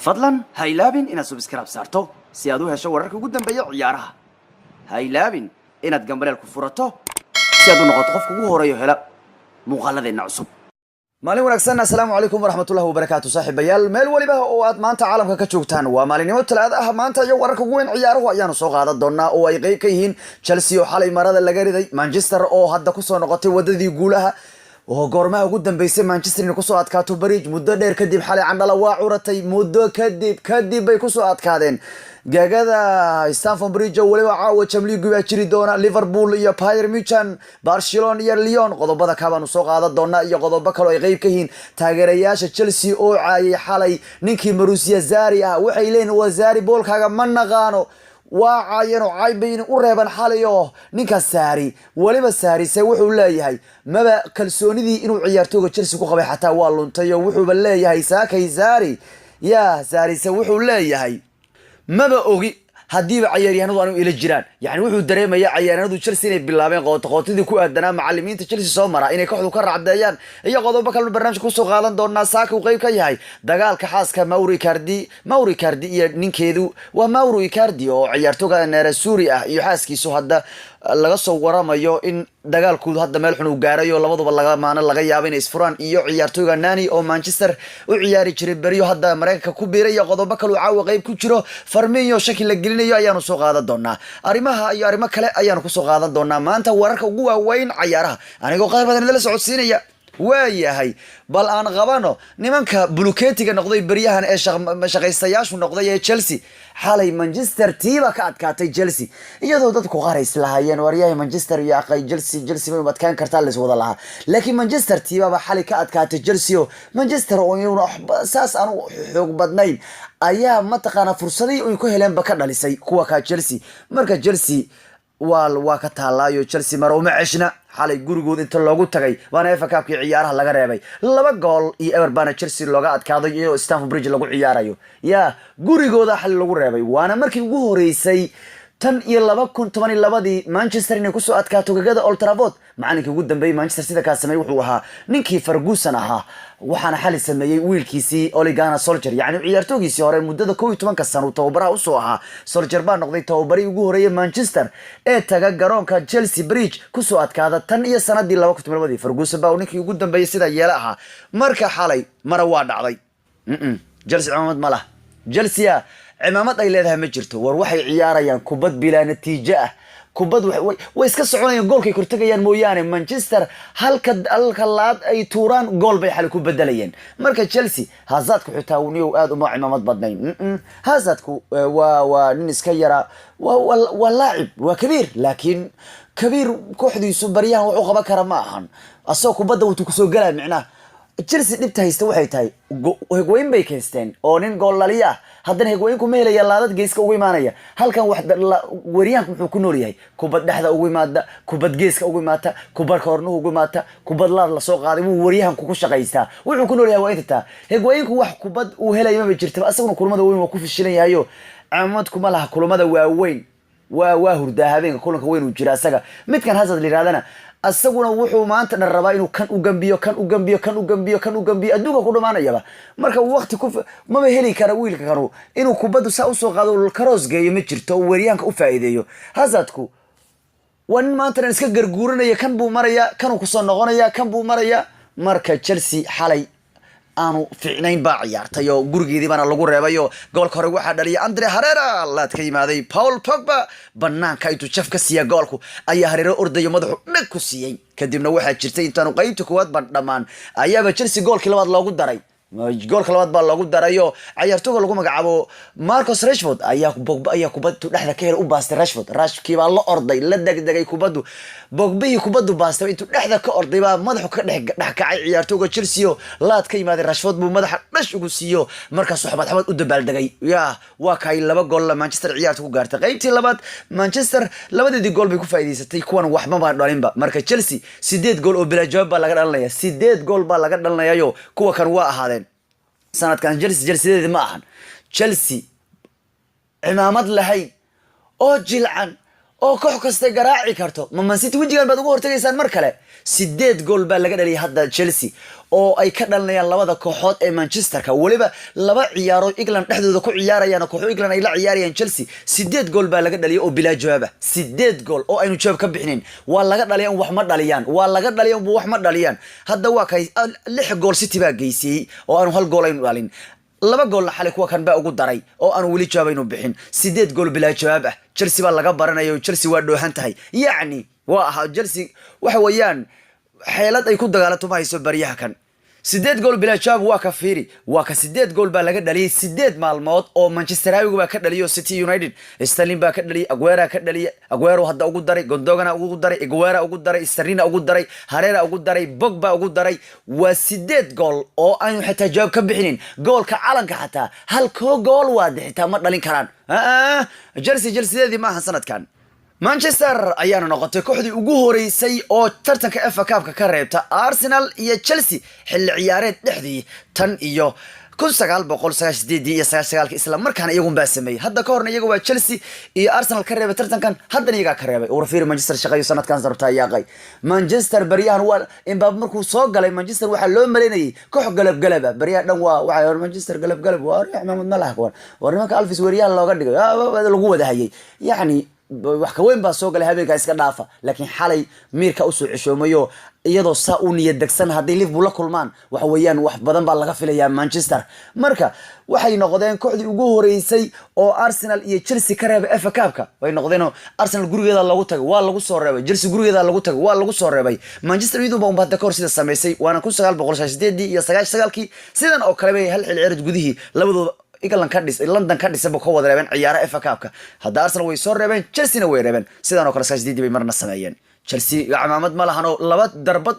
fadlan ha ilaabin inaad subscribe saarto si aad u hesho wararka ugu dambeeya ciyaaraha. Ha ilaabin inaad gambaleel ku furato si aad u noqoto qofka ugu horeeyo hela muuqaaladeena cusub. maalin wanaagsan, assalaamu calaykum waraxmatullahi wabarakaatu saaxiibayaal, meel waliba oo aad maanta caalamka ka joogtaan. waa maalinimo talaado ah maanta, iyo wararka ugu weyn ciyaaruhu ayaanu soo qaadan doonaa oo ay qayb ka yihiin Chelsea oo xalay marada laga riday, Manchester oo hadda ku soo noqotay wadadii guulaha oo goormaha ugu dambeysay Manchester inay ku soo adkaato Bridge muddo dheer kadib. xalay candhala waa curatay muddo kadib bay ku soo adkaadeen gaagada Stamford Bridge oo waliba caawa Champions League baa jiri doona. Liverpool iyo Bayern Munich, Barcelona iyo Lyon qodobada ka baan soo qaadan doonaa, iyo qodobo kale oo ay qayb ka yihiin taageerayaasha Chelsea oo caayay xalay ninkii Mauricio Sarri ah. waxay leeyihiin Sarri boolkaaga ma naqaano, waa caayeen oo caybayn u reeban xalayo ninka Sarri. waliba Sarri se wuxuu leeyahay maba kalsoonidii inuu ciyaartooyga Chelsea ku qabay xataa waa luntay, oo wuxuu leeyahay saakay Sarri Sarri se wuxuu leeyahay maba ogi hadiiba ciyaaryahanadu aanu ila jiraan. yani wuxuu dareemayaa ciyaaryahanadu Chelsea inay bilaabeen qootidii ku aadanaa macallimiinta Chelsea soo mara inay kooxdu ka raacdeeyaan, iyo qodobo kale barnaamijka ku soo qaadan doonaa. saaka uu qayb ka yahay dagaalka xaaska Mauro Icardi iyo ninkeedu waa Mauro Icardi oo ciyaartooyga Nerazzurri ah, iyo xaaskiisu hadda laga soo waramayo in dagaalkoodu hadda meel xun uu gaarayo, labaduba laga yaabo inay isfuraan. iyo ciyaartooyga Nani oo Manchester u ciyaari jiray beriyo hadda Mareykanka ku biiray, iyo qodobo kale oo caawa qayb ku jiro. Firmino shaki la gelinayo ayaanu soo qaadan doonaa. arrimaha iyo arrimo kale ayaanu ku soo qaadan doonaa maanta wararka ugu waaweyn ciyaaraha, anigoo qayb badan la socodsiinaya. waayahay bal aan qabano nimanka buluketiga noqday beryahan ee shaqaystayaashu noqday ee Chelsea. xalay Manchester tiiba ka adkaatay Chelsea, iyadoo dadku qarays lahaayeen waryahay Manchester iyo aqay Chelsea way adkaan kartaa la wada lahaa, laakiin Manchester tiiba xalay ka adkaatay Chelsea. oo Manchester oo inuu saas aan xoog badnayn ayaa mataqaana fursadii uu ku heleenba ka dhalisay kuwa ka Chelsea. marka Chelsea waa ka taalaayo Chelsea mar uma ceshna. xalay gurigood inta loogu tagay waana FA Cup-kii ciyaaraha laga reebay 2 gool iyo ever baana Chelsea looga adkaaday, iyo Stamford Bridge lagu ciyaarayo gurigooda xal lagu reebay. waana markii ugu horeysay tan iyo 2012 Manchester inay ku soo adkaato gagada Old Trafford. macallinkii ugu dambeeyay Manchester sida ka sameeyay wuxuu ahaa ninkii Ferguson ahaa, waxaana xalay sameeyay wiilkiisii Ole Gunnar Solskjaer, yani ciyaartooygiisii hore muddada 12 sano tababaraha u soo ahaa. Solskjaer baa noqday tababarii ugu horeeyay Manchester ee taga garoonka Chelsea Bridge ku soo adkaada tan iyo sanadii 2012. Ferguson baa ninkii ugu dambeeyay sida yeela ahaa. marka xalay mara waa dhacday. Chelsea cimaamad ma laha. Chelsea cimaamad ay leedahay ma jirto. war waxay ciyaarayaan kubad bila natiijo ah, kubad way iska soconayaan, goolkay kortagayaan mooyaane. Manchester halka laad ay tuuraan gool bay xal ku bedelayeen. marka Chelsea Hazardku xitaa uu aad uma cimaamad badnayn. Hazardku waa nin iska yara, waa laacib, waa kabiir, laakiin kabiir kooxdiisu baryahan wuxuu qaban kara ma ahan. asoo kubadda uu ku soo galay micnaha Chelsea dhibta haysta waxay tahay Higuain bay kaysteen oo nin gool laliya, haddana Higuain ku meelaya laadad geeska ugu imaanaya. halkan wax wariyaanku wuxuu ku nool yahay kubad dhexda ugu imaada, kubad geeska ugu imaata, kubad koornuhu ugu imaata, kubad laad la soo qaaday. wuu wariyaanku ku shaqaystaa, wuxuu ku nool yahay waa inta Higuainku wax kubad uu helayo ma jirto. asaguna kulamada weyn waa ku fishilan yahayo cimaamad kuma laha. kulamada waaweyn waa hurdaa habeenka, kulanka weyn uu jira asaga. midkan Hazard liradana asaguna wuxuu maanta rabaa inuu kan u gambiyo adduunka ku dhamaanayaba. marka waqti maba heli kara wiilka kanu inuu kubaddu saa u soo qaado cross geeyo, ma jirto oo wariyaanka u faa'iideeyo. Hazardku waa nin maanta iska garguuranaya, kan buu maraya, kan uu ku soo noqonaya, kan buu maraya. marka Chelsea xalay aanu fiicnayn baa ciyaartay oo gurigeedii baana lagu reebay, oo goolka hore waxaa dhaliyay Andre Herrera, laad ka yimaaday Paul Pogba. banaanka intuu jaf ka siiya goolku ayaa Herrera ordayo madaxu dhag ku siiyay. kadibna waxaa jirtay intaanu qaybta koowaad ban dhamaan ayaaba Chelsea goolkii labaad loogu daray. goolka labaad baa loogu darayo ciyaartooyga lagu magacaabo Marcus Rashford ayaa Pogba ayaa kubaddu dhexda ka helay u baastay Rashford baa la orday, la degdegay kubaddu. Pogba kubaddu baastay intuu dhexda ka orday baa madaxu ka dhex kacay ciyaartooyga Chelsea oo laad ka yimaaday. Rashford buu madaxa dhash ugu siiyo, markaas xabad u dabaaldegay. waa kay 2 gool la Manchester ciyaarta ku gaartay. qaybtii labaad Manchester labadeedii gool bay ku faa'iideysatay, kuwan waxba ma dhalinba. marka Chelsea 8 gool oo bila jawaab baa laga dhalinaya. 8 gool baa laga dhalinayo, kuwa kan waa ahaadeen sanadkan. Chelsea ma ahan Chelsea cimaamad lahayn oo jilcan oo koox kasta garaaci karto. Man City wajigan baad ugu hortagaysaan mar kale. 8 gool baa laga dhaliyay hadda Chelsea oo ay ka dhalinayaan labada kooxood ee Manchesterka waliba laba ciyaaro England dhexdooda ku ciyaarayaan kooxo England ay la ciyaarayaan Chelsea 8 gool baa laga dhaliyay oo bilaa jawaab 8 gool oo aynu jawaab ka bixinin waa laga dhaliyay wax ma dhaliyaan waa laga dhaliyay wax ma dhaliyaan hadda waa kay 6 gool City baa geysay oo aanu hal gool aynu dhalin laba gool la xalay kuwa kan baa ugu daray oo aanu wali jawaabaynu bixin 8 gool bilaa jawaab Chelsea baa laga baranayo Chelsea waa dhoohan tahay yaani waa aha Chelsea waxa weeyaan xeelad ay ku dagaalanto ma hayso bariyaha kan 8 gool bila jawaab waa ka fiiri waa ka 8 gool baa laga dhaliyay 8 maalmood oo Manchester United baa ka dhaliyo City United Sterling baa ka dhaliyay Aguero ka dhaliyay Aguero hadda ugu daray Gundogan ugu daray Aguero ugu daray Sterling ugu daray Herrera ugu daray Pogba ugu daray waa 8 gool oo aan xitaa jawaab ka bixinin goolka calanka xataa hal gool waa xitaa ma dhalin karaan Chelsea ma aha sanadkan Manchester ayaana noqotay kooxdii ugu horeysay oo tartanka FA Cup-ka ka reebta Arsenal iyo Chelsea xilli ciyaareed dhexdii tan iyo 1998 iyo 99 isla markaana iyagu baa sameeyay hadda ka horna iyagu waa Chelsea iyo Arsenal ka reebay tartankan haddana iyaga ka reebay oo fiir Manchester shaqayo sanadkan sarta yaaqay Manchester bariyahan waa Mbappe markuu soo galay Manchester waxa loo maleynayay koox galab bariyaha dhan waxa Manchester galab waa Maxamed Malaha war nimanka Alvis Weeryaal looga dhigay lagu wada hayay yaani wax ka weyn baa soo galay habeenka iska dhaafa laakiin xalay miirka u soo cishoomayo iyadoo saa u niyad degsan haday Liverpool la kulmaan waxa weeyaan wax badan baa laga filayaa Manchester marka waxay noqdeen kooxdii ugu horeysay oo Arsenal iyo Chelsea ka reebay FA Cup-ka way noqdeen Arsenal gurigeeda lagu tagay waa lagu soo reebay Chelsea gurigeeda lagu tagay waa lagu soo reebay Manchester United baa hadda ka hor sida sameysay waana 1998 iyo 99 sidan oo kale bay hal xil ciyaareed gudihii labadooda England ka dhis London ka dhisay boo ka wada reebeen ciyaaraha FA Cup-ka hadda Arsenal way soo reebeen Chelsea way reebeen sidan oo kale 98 bay marna sameeyeen Chelsea gacmaamad ma lahano laba darbad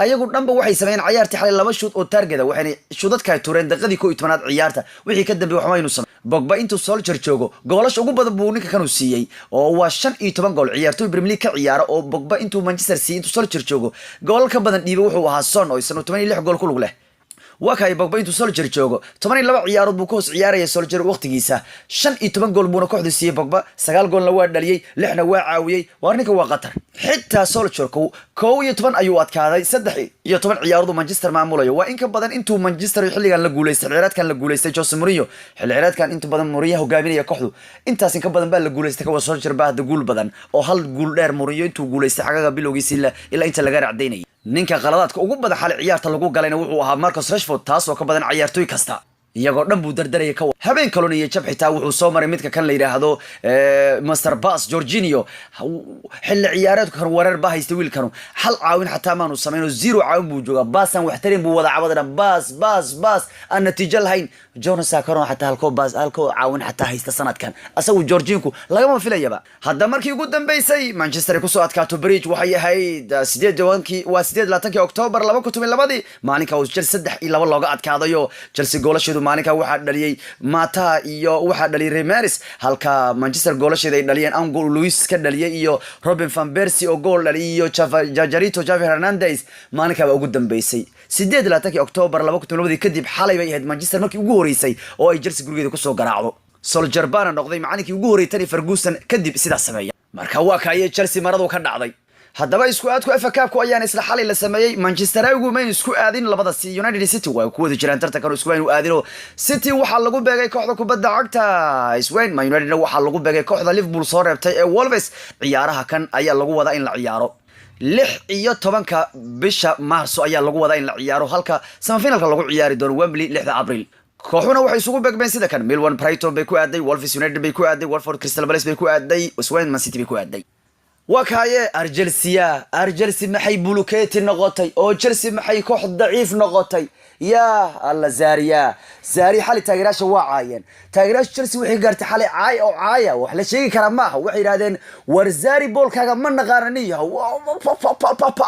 ayagu dhanba waxay sameeyeen ciyaartii xalay laba shoot oo target waxay shoodadka ay tureen daqiiqadii 12aad ciyaarta wixii ka dambeeyay waxa aynu sameeyay Pogba intuu Solskjaer joogo goolasha ugu badan buu ninka kanu siiyay oo waa 15 gool ciyaartoy Premier League ka ciyaaro oo Pogba intuu Manchester City intuu Solskjaer joogo gool ka badan dhiibay wuxuu ahaa Son oo isna 16 gool ku lug leh وكاي بوجبا intuu Solskjaer joogo 12 ciyaarood buu ku ciyaarayay Solskjaer waqtigiisa 15 gool buu kooxda siiyay Pogba 9 goolna waa dhaliyay 6na waa caawiyay warninka waa qatar xitaa Solskjaer ko 12 ayuu adkaaday 13 ciyaarood Manchester maamulayo waa in ka badan intuu Manchester xilligan la guuleystay xilciyaareedkan la guuleystay Jose Mourinho xilciyaareedkan inta badan Mourinho hogaaminaya kooxdu intaas in ka badan baa la guuleystay ka Solskjaer baa hada guul badan oo hal guul dheer Mourinho intuu guuleystay xagaga bilowgiisa ilaa inta laga racdaynay ninka qaladaadka ugu badan xal ciyaarta lagu galayna wuxuu ahaa Marcus Rashford taas oo ka badan ciyaartoy kasta iyagoo dhan buu dardaraya ka habeen kaloo iyo jab xitaa wuxuu soo maray midka kan la yiraahdo Master Pass Jorginho xilli ciyaareedku kan wareer baa haystay wiilkanu hal caawin xataa maanu sameeyno 0 caawin buu joogaa baasan wax tarin buu wada cabadana baas aan natiijo lahayn Jonas Sakaro xataa halko caawin xataa haysta sanadkan asagu Jorginho lagama filayaba hadda markii ugu dambeysay Manchester ku soo adkaato bridge waxay ahayd 8 October 2002 maalinka uu Chelsea 3-2 looga adkaadayo Chelsea goolasheedu maalinka waxa dhaliyay Mata iyo waxa dhaliyay Ramirez halka Manchester goolasheedu ay dhaliyeen Angel Luis ka dhaliyay iyo Robin van Persie oo gool dhaliyay iyo Javi Hernandez maalinka ugu dambeysay 8 October 2002 kadib xalay bay ahayd Manchester markii ugu horeysay oo ay Chelsea gurigeeda ku soo garaacdo Solskjaer baa noqday macallinkii ugu horeeyay Ferguson kadib sidaas sameeyay marka waa kaayay Chelsea maradu ka dhacday haddaba isku aadku FA Cup-ku ayaan isla xalay la sameeyay Manchester ugu mayn isku aadin labada United City way ku wada jiraan tartanka isku weyn u aadino City waxa lagu beegay kooxda kubadda cagta Spain Man United waxa lagu beegay kooxda Liverpool soo reebtay ee Wolves ciyaaraha kan ayaa lagu wadaa in la ciyaaro 16 bisha Maarso ayaa lagu wadaa in la ciyaaro halka semifinalka lagu ciyaari doono Wembley 6 Abriil kooxuna waxay isugu beegmeen sida kan Millwall Brighton bay ku aaday Wolves United bay ku aaday Watford Crystal Palace bay ku aaday Spain Man City bay ku aaday وكاية أرجلسي محي بلوكيتي نغطي أو جلسي محي كوح ضعيف نغطي يا الله زاري حالي تاجراش وعاين تاجراش جلسي وحي قارتي حالي عاي أو عاية وحلا شيء كرماها وحي رادين ورزاري بول كاغا من غارنية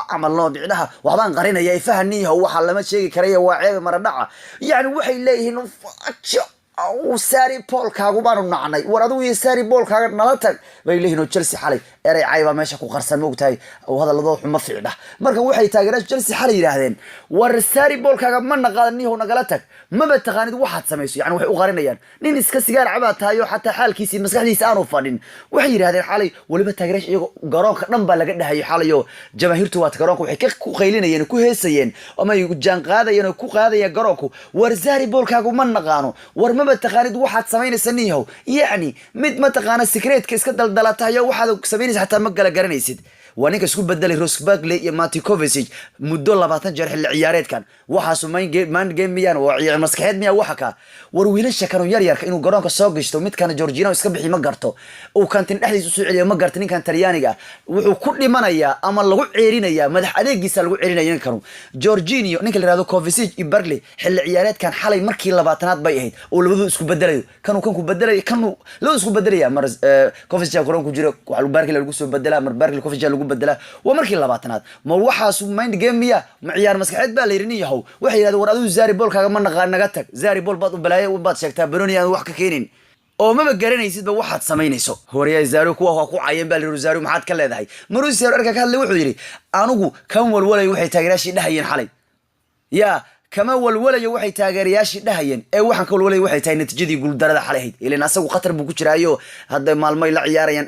عمل الله بعدها وحضان غارينا يا يفهنيها وحلا ما شيء كريه وعيب مردعة يعني وحي ليه Sarri Paul kaagu baanu nacnay war adigu iyo Sarri Paul kaaga nala tag bay leeyihiin Chelsea xalay eray cayba meesha ku qarsan moogtahay oo hadalladoo xuma fiicna marka waxay taageeraan Chelsea xalay yiraahdeen war Sarri Paul kaaga ma naqaadniyo nagala tag ma taqaanid waxaad sameeyso yani waxay u qarinayaan nin iska sigaar cabaa taayo xataa xaalkiisa maskaxdiisa aanu fadhin waxay yiraahdeen xalay waliba taageerash iyago garoonka dhan baa laga dhahay xalayo jamaahirtu waa garoonka waxay ku qaylinayeen ku heesayeen ama ay jaan qaadayeen ku qaadayeen garoonku war Sarri Paul kaagu ma naqaano war ma taqaanid waxaad sameynaysanniyo yani mid ma taqaana secretka iska daldalatayo waxaad sameynaysaa xataa ma kala garanaysid waa ninka isku bedelay Ross Barkley iyo Matty Kovacic muddo 20 jeer xilli ciyaareedkan waxaas man game miyaan oo ciyaar maskaxeed miyaa waxa ka war wiilasha kanu yar yarka inuu garoonka soo gashto mid kana Georgino iska bixi ma garto oo kantin dhexdiisa u soo celiyo ma garto ninkan Talyaaniga wuxuu ku dhimanayaa ama lagu ceerinayaa madax adeegiisa lagu ceerinayaa kanu Georgino ninka la yiraahdo Kovacic iyo Barkley xilli ciyaareedkan xalay markii 20aad bay ahayd oo labadu isku bedelayo kanu ku bedelay kanu loo isku bedelaya mar Kovacic garoonku jiro waxa Barkley lagu soo bedelaa mar Barkley Kovacic lagu bedela waa markii 20aad ma waxaas mind game miya ma ciyaar maskaxeed baa la yirinayaa waxay yiraahdeen war adigu Sarri Paul kaaga ma naqaan naga tag Sarri Paul baad u balaayo baad sheegtaa Baroni aan wax ka keenin oo ma garanaysid ba waxaad sameynayso horiya Sarri kuwa ku caayeen baa la yiri Sarri maxaad ka leedahay Mauricio arka ka hadlay wuxuu yiri anigu kan walwalay waxay taageeraashii dhahayeen xalay ya kama walwalayo waxay taageerayaashii dhahayeen ee waxaan ka walwalay waxay tahay natiijadii guul darada xaleeyd ileen asagu qatar buu ku jiraayo hadda maalmay la ciyaarayaan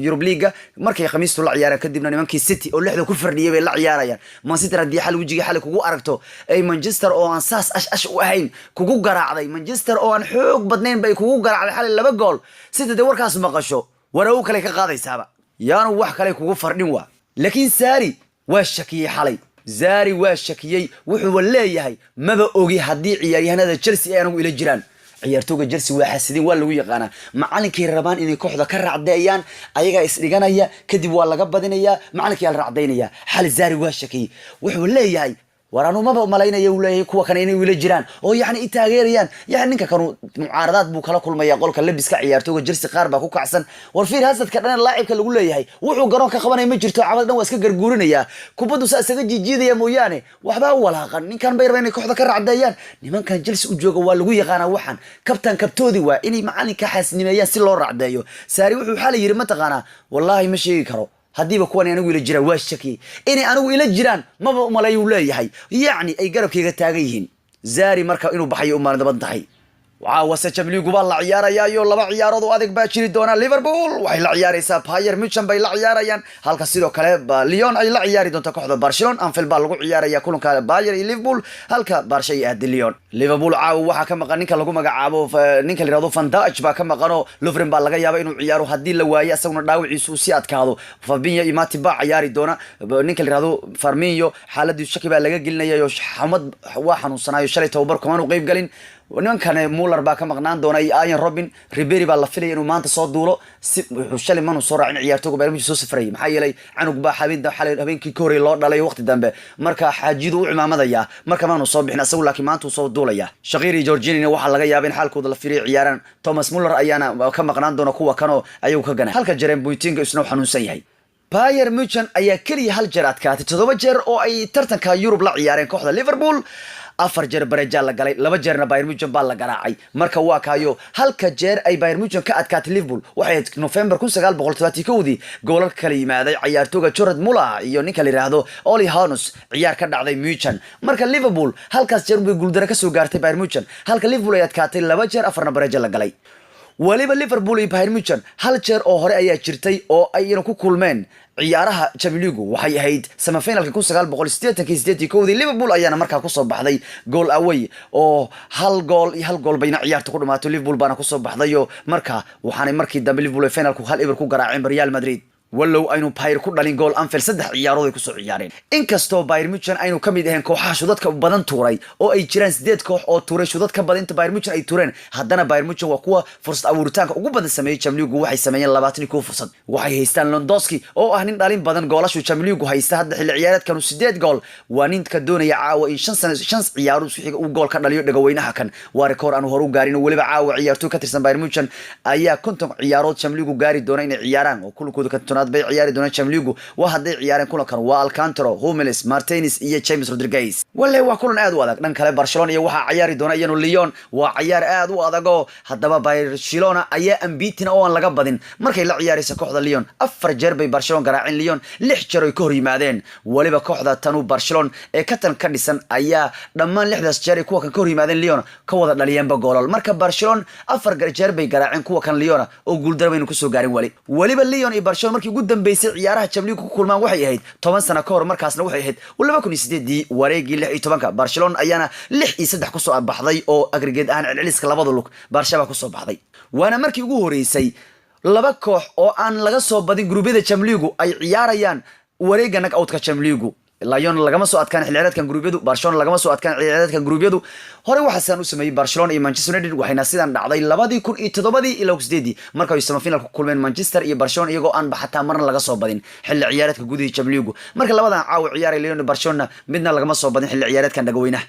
Europe League markay khamiistu la ciyaaraan kadibna nimankii City oo lixda ku fardhiyay bay la ciyaarayaan Man City hadii xal wajiga xal kugu aragto ay Manchester oo aan saas ash u ahayn kugu garaacday Manchester oo aan xoog badnayn bay kugu garaacday xal laba gool City de warkaas maqasho waraw kale ka qaadaysaaba yaanu wax kale kugu fardhin waa laakiin Sarri waa shakiyay xalay Sarri waa shakiyay wuxuu leeyahay maba ogi hadii ciyaaryahanada Chelsea ay anagu ila jiraan ciyaartooyga Chelsea waa xasidin waa lagu yaqaana macallinkii rabaan inay kooxda ka raacdeeyaan ayaga is dhiganaya kadib waa laga badinaya macallinkii la raacdeynaya xal Sarri waa shakiyay wuxuu leeyahay waraanu ma malaynaya uu leeyahay kuwa kan inay wila jiraan oo yaani taageerayaan yaani ninka kanu mucaaradaad buu kala kulmaya qolka labiska ciyaartooyga Chelsea qaar baa ku kacsan war fiir hasadka dhan laacibka lagu leeyahay wuxuu garoonka qabanay ma jirto cabad dhan waa iska garguurinaya kubadu isaga jijiidaya mooyaane waxba walaaqan ninkan bay rabeen kooxda ka raacdayaan nimankan Chelsea u jooga waa lagu yaqaana waxan kabtoodi waa inay macalinka xasnimeeyaan si loo raacdayo Sarri wuxuu xal yiri ma taqaana wallahi ma sheegi karo hadiiba kuwan anigu ila jira waa shaki inay anigu ila jiraan maba umalayo leeyahay yaani ay garabkayga taagan yihiin Sarri marka inuu baxayo u maandaban tahay وعاوسة Champions League baa la ciyaarayaa laba ciyaarood oo adag baa jiri doona Liverpool waxay la ciyaaraysaa Bayern Munich bay la ciyaarayaan halka sidoo kale Lyon ay la ciyaari doonto kooxda Barcelona Anfield baa lagu ciyaaraya kulanka Bayern iyo Liverpool halka Barca ay aad Lyon Liverpool caaw waxa ka maqan ninka lagu magacaabo ninka la yiraahdo Van Dijk baa ka maqano Lovren baa laga yaabaa inuu ciyaaro hadii la waayo asaguna dhaawiciisu si adkaado Fabinho iyo Matip baa ciyaari doona ninka la yiraahdo Firmino xaaladii shaki baa laga gelinayo Xamad waa xanuunsanayo shalay tababar kuma uu qayb galin nimankan Muller baa ka maqnaan doona Ian Robin Ribery baa la filay inuu maanta soo duulo si shalay man soo raacin ciyaartooyga Bayern Munich soo safray maxay yeelay canug baa habeenkii koray loo dhalay waqti dambe marka xaajidu u imaamadaya marka maanu soo bixin asagu laakiin maanta uu soo duulaya Shaqiri Jorginho waxa laga yaabaa in xaalkooda la filay ciyaaran Thomas Muller ayaana ka maqnaan doona kuwa kano ayuu ka ganay halka Jerome Boateng isna xanuunsan yahay Bayern Munich ayaa kaliya hal jeer adkaatay 7 jeer oo ay tartanka Europe la ciyaareen kooxda Liverpool afar jeer bareja la galay laba jeerna Bayern Munich baa la garaacay marka waa kaayo halka jeer ay Bayern Munich ka adkaatay Liverpool waxay November 1931 goolal kala yimaaday ciyaartooyga Gerard Muller iyo ninka la yiraahdo Oli Hoeneß ciyaar ka dhacday Munich marka Liverpool halkaas jeer bay guuldaro ka soo gaartay Bayern Munich halka Liverpool ay adkaatay laba jeer afarna bareja la galay waliba Liverpool iyo Bayern Munich hal jeer oo hore ayaa jirtay oo ay ku kulmeen ciyaaraha Champions League waxay ahayd semifinalka 1988 Liverpool ayaana markaa ku soo baxday goal away oo hal gool bayna ciyaarta ku dhamaato Liverpool baana ku soo baxday markaa waxaanay markii dambe Liverpool finalku hal eber ku garaaceen Real Madrid wallow aynu Bayern ku dhalin gool Anfield 3 ciyaarood ay ku soo ciyaareen inkastoo Bayern Munich aynu kamid ahayn kooxaha shudadka badan tuuray oo ay jiraan 8 koox oo tuuray shudadka badan inta Bayern Munich ay tuureen haddana Bayern Munich waa kuwa fursad abuuritaanka ugu badan sameeyay Champions League waxay sameeyeen 22 fursad waxay haystaan Lewandowski oo ah nin dhalin badan goolashu Champions League haysta hadda xilli ciyaareedkan 8 gool waa ninka doonaya caawa in 5 ciyaarood si xiga uu gool ka dhaliyo dhagaweynaha kan waa record aanu hor u gaarin waliba caawa ciyaartoy ka tirsan Bayern Munich ayaa konton ciyaarood Champions League gaari doona inay ciyaaraan oo kulkooda ka kontonaad bay ciyaari doonaan Champions League waa hadday ciyaareen kulankan waa Alcantara Hummels Martinez iyo James Rodriguez walla waa kulan aad u adag dhan kale Barcelona iyo waxa ciyaari doona iyano Lyon waa ciyaar aad u adag oo haddaba Barcelona ayaa ambiitina oo aan laga badin markay la ciyaaraysa kooxda Lyon 4 jeer bay Barcelona garaacin Lyon 6 jeer ay ka hor yimaadeen waliba kooxda tanu Barcelona ee ka tan ka dhisan ayaa dhammaan 6daas jeer ay kuwa kan ka hor yimaadeen Lyon ka wada dhaliyeen ba goolal marka Barcelona 4 jeer bay garaacin kuwa kan Lyon oo guul darbaynu ku soo gaarin waliba Lyon iyo Barcelona markii ugu dambeysay ciyaaraha Champions League ku kulmaan waxay ahayd 10 sano ka hor markaasna waxay ahayd 2008 wareegii 16 Barcelona ayaana 6-3 ku soo baxday oo aggregate aan celceliska labada lug Barcelona ku soo baxday waana markii ugu horeysay laba koox oo aan laga soo badin gruubyada Champions League ay ciyaarayaan wareegga knock-out-ka Champions League Lyon lagama soo adkaan xilciyaareedkan gruubyadu Barcelona lagama soo adkaan xilciyaareedkan gruubyadu hore waxa saan u sameeyay Barcelona iyo Manchester United waxayna sidaan dhacday 2007 ilaa 8 markay ay semifinal ku kulmeen Manchester iyo Barcelona iyagoo aan baxataa marna laga soo badin xilli ciyaareedka gudaha Champions League marka labadan caaw ciyaaray Lyon iyo Barcelona midna lagama soo badin xilli ciyaareedkan dhagaweynaha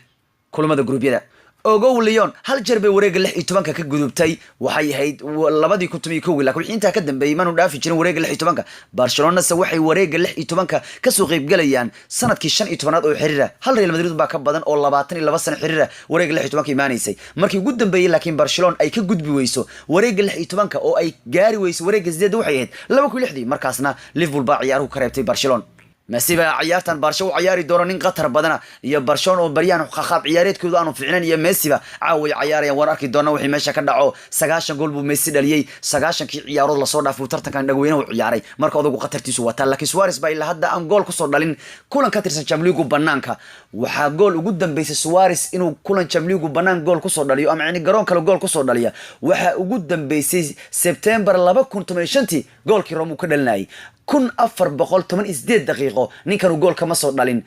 kulamada gruubyada ogow Lyon hal jeer bay wareegga 16 ka gudubtay waxay ahayd 2011 laakiin inta ka dambeeyay maanu dhaafi jirin wareegga 16 Barcelona waxay wareegga 16 ka soo qayb galayaan sanadkii 15aad oo xiriira hal Real Madrid baa ka badan oo 22 sano xiriira wareegga 16 imaanaysay markii ugu dambeeyay laakiin Barcelona ay ka gudbi weyso wareegga 16 oo ay gaari weyso wareegga 8 waxay ahayd 2006 markaasna Liverpool baa ciyaaruhu ka reebtay Barcelona Messi baa ciyaartan Barcelona ciyaari doona nin qatar badana iyo Barcelona oo bariyaan qaab ciyaareedkoodu aanu fiicnaan iyo Messi ba caaway ciyaarayaan war arki doona wixii meesha ka dhaco 90 gool buu Messi dhaliyay 90kii ciyaarood la soo dhaafay tartankan dhagweynaha u ciyaaray marka odagu qatartiisu wata laakiin Suarez baa ilaa hadda aan gool ku soo dhalin kulan ka tirsan Champions League banaanka waxa gool ugu dambeysay Suarez inuu kulan Champions League banaan gool ku soo dhaliyo ama in garoon kale gool ku soo dhaliya waxa ugu dambeysay September 2015 goolkii Rome ka dhalinayay 1418 daqiiqo ninkan gool kama soo dhalin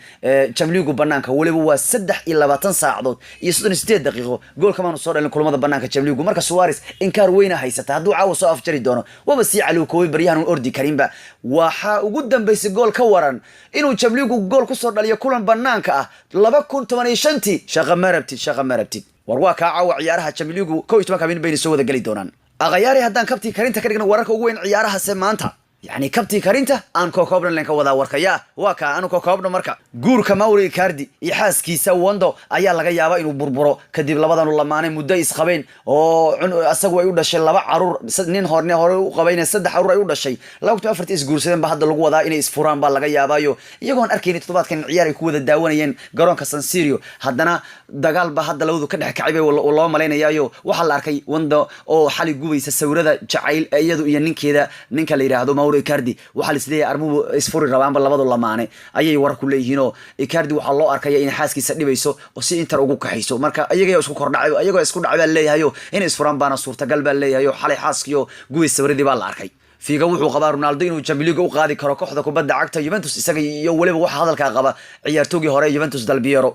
Champions League banaanka waliba waa 23 saacadood iyo 38 daqiiqo gool kama soo dhalin kulamada banaanka Champions League marka Suarez inkar weyna haysata haduu caawa soo afjari doono waba si cali kooy baryahan ordi karimba waxa ugu dambeysay gool ka waran inuu Champions League gool ku soo dhaliyo kulan banaanka ah 2015 shaqa marabti war waa ka caawa ciyaaraha Champions League 12 habeen bay soo wada gali doonaan aqayaari haddaan kabti karinta ka dhigna wararka ugu weyn ciyaaraha maanta يعني كابتي كارينتا أن كوكوبنا لين كودا وركيا وكا أنا كوكوبنا مركا جور كماوري كاردي يحاس كيسا وندو أيا لقى يابا إنه بربرو كديب لبضان ولا ماني مدايس خبين أو أسقوا يودا شيء لبع عرور نين هورني قبين سد حرور يودا شيء لو تأفرت إس جور سيدن بهذا اللقوة ذا إنه إسفوران باللقى يابا يجون أركين تطبات كان عياري كود الداونيين جرون كسان سيريو هدنا دجال بهذا لو ذو كده كعيبة والله مالين يايو وحلا أركي وندو أو حالي جوبي سسورة ذا جعيل يدو ينين كذا نين كلي رهدو Icardi waxa la isleeyahay armu isfuri rabaan labada lamaane ayay war ku leeyihiin Icardi waxa loo arkay in xaaskiisa dhibayso oo si inter ugu kaxayso marka ayaga isku kordhacay ayaga isku dhacay leeyahay in isfuran baana suurtagal baa leeyahay xalay xaaskiyo guwi sawiradi baa la arkay fiiga wuxuu qabaa Ronaldo inuu Champions League u qaadi karo kooxda kubadda cagta Juventus isaga iyo waliba waxa hadalka qaba ciyaartoogii hore Juventus Del Piero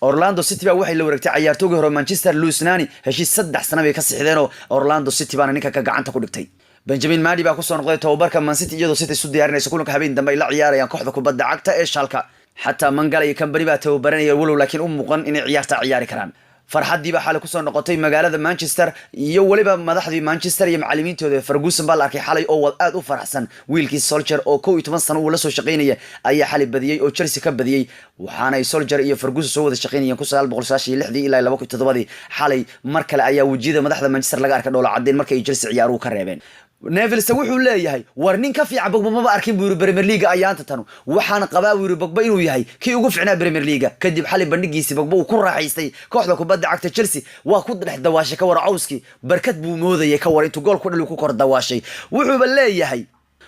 Orlando City baa waxay la wareegtay ciyaartoogii hore Manchester Luis Nani heshiis 3 sano bay ka sixdeen Orlando City baana ninka ka gacanta ku dhigtay Benjamin Mendy baa ku soo noqday tababarka Man City iyadoo City isu diyaarinayso kulanka habeen dambe ay la ciyaarayaan kooxda kubadda cagta ee Schalke xataa Mangala iyo Company baa tababaranaya walow laakiin u muuqan inay ciyaarta ciyaari karaan farxadii baa xalay ku soo noqotay magaalada Manchester iyo waliba madaxdii Manchester iyo macallimiintooda Ferguson baa la arkay xalay oo aad u faraxsan wiilkii Solskjaer oo 12 sano uu la soo shaqeynaya ayaa xalay badiyay oo Chelsea ka badiyay waxaana ay Solskjaer iyo Ferguson soo wada shaqeynayeen 1996 ilaa 2007 xalay mar kale ayaa wajiyada madaxda Manchester laga arkay dhoola cadeen markay Chelsea ciyaaruhu ka reebeen Neville wuxuu leeyahay war nin ka fiican Pogba ma arkin buu Premier League ayaanta tan waxaan qabaa buu Pogba inuu yahay kii ugu fiicnaa Premier League kadib xalay bandhigiisa Pogba uu ku raaxaystay kooxda kubadda cagta Chelsea waa ku dhex dawaashay ka war cawski barkad buu moodayay ka war intuu gool ku dhaliyo ku kor dawaashay wuxuu leeyahay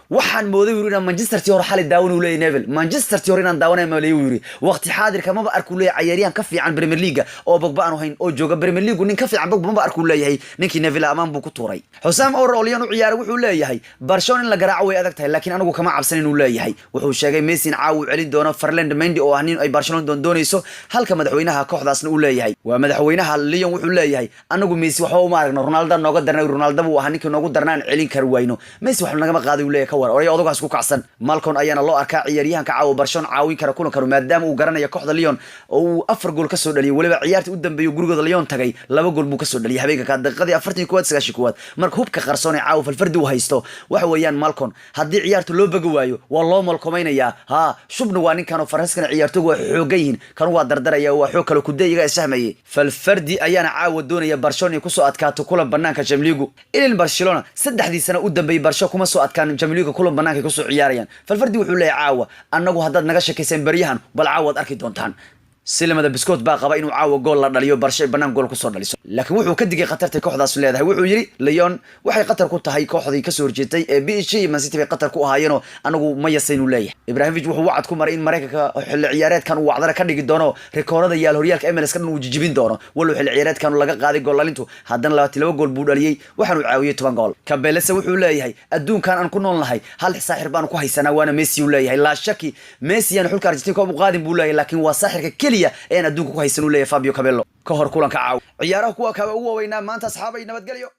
waxaan mooday inaan Manchester City hor xalay daawan u leeyahay Neville Manchester City hor inaan daawanay ma leeyahay waqti xaadirka ma arku leeyahay ciyaaryahan ka fiican Premier League oo Pogba aanu hayn oo jooga Premier League nin ka fiican Pogba ma arku leeyahay ninkii Neville amaan buu ku tuuray Husam Orolian u ciyaar wuxuu leeyahay Barcelona in la garaaco way adag tahay laakiin anigu kama cabsan inuu leeyahay wuxuu sheegay Messi caawu celin doono Ferland Mendy oo ahnin ay Barcelona doonayso halka madaxweynaha kooxdaasna uu leeyahay waa madaxweynaha Lyon wuxuu leeyahay anagu Messi waxa uu ma aragno Ronaldo nooga darnay Ronaldo buu ahaa ninkii noogu darnaan celin kar wayno Messi waxa naga qaaday uu leeyahay war oray odogaas ku kacsan Malcon ayaana loo arkaa ciyaaryahanka caawa Barcelona caawin kara kulan karo maadaama uu garanayo kooxda Lyon oo uu 4 gool ka soo dhaliyay waliba ciyaartii u dambeeyay gurigooda Lyon tagay 2 gool buu ka soo dhaliyay habeenka ka daqiiqadii 41 marka hubka qarsoon ee caawa falfardi uu haysto waxa weeyaan Malcon haddii ciyaartu loo baga waayo waa loo malkomaynayaa ha shubna waa ninkan oo Faransiiskana ciyaartoygu waa xoogayin kan waa dardaraya waa xoog kale ku dayiga isahmayay falfardi ayaana caawa doonaya Barcelona ku soo adkaato kulan banaanka Champions League in Barcelona saddexdii sano u dambeeyay Barcelona kuma soo adkaan Champions League kulan banaanka ku soo ciyaarayaan falfardi wuxuu leeyahay caawa annagu haddaad naga shakaysan baryahan bal caawad arki doontaan سلمة بسكوت باقة إنه عاو جول لا دليو برشة بنام جول كسر دليسو لكن وحو كدقي قطر تكوح ذا سلاد هاي وحو يري ليون وحي قطر كنت هاي كوح ذي كسر جتي بيشي من سيتي في قطر كوه هاينو أنا ما يسينو ليه إبراهيموفيتش وحو وعدكم مرين مريكا العيارات كانوا وعذرا كان يقدروا ريكورد يا الهوريال كأمل كانوا وجيبين دونه ولو العيارات كانوا لقى قاعد جول لينتو هادن لا تلو جول بودالي وحنو عاوية تبان جول كبلسه وحو ليه هاي الدون كان أنكون الله هل ساحر بانو كوه سنة وانا ميسي ولا هاي لا شك ميسي أنا حول كارجتين كوم قادم بولا لكن وساحر كلية أنا الدون كوه سنة ولا فابيو كابيلو كهر كلن كعاو عياره كوا كوا وينا ما أنت أصحابي نبت قليو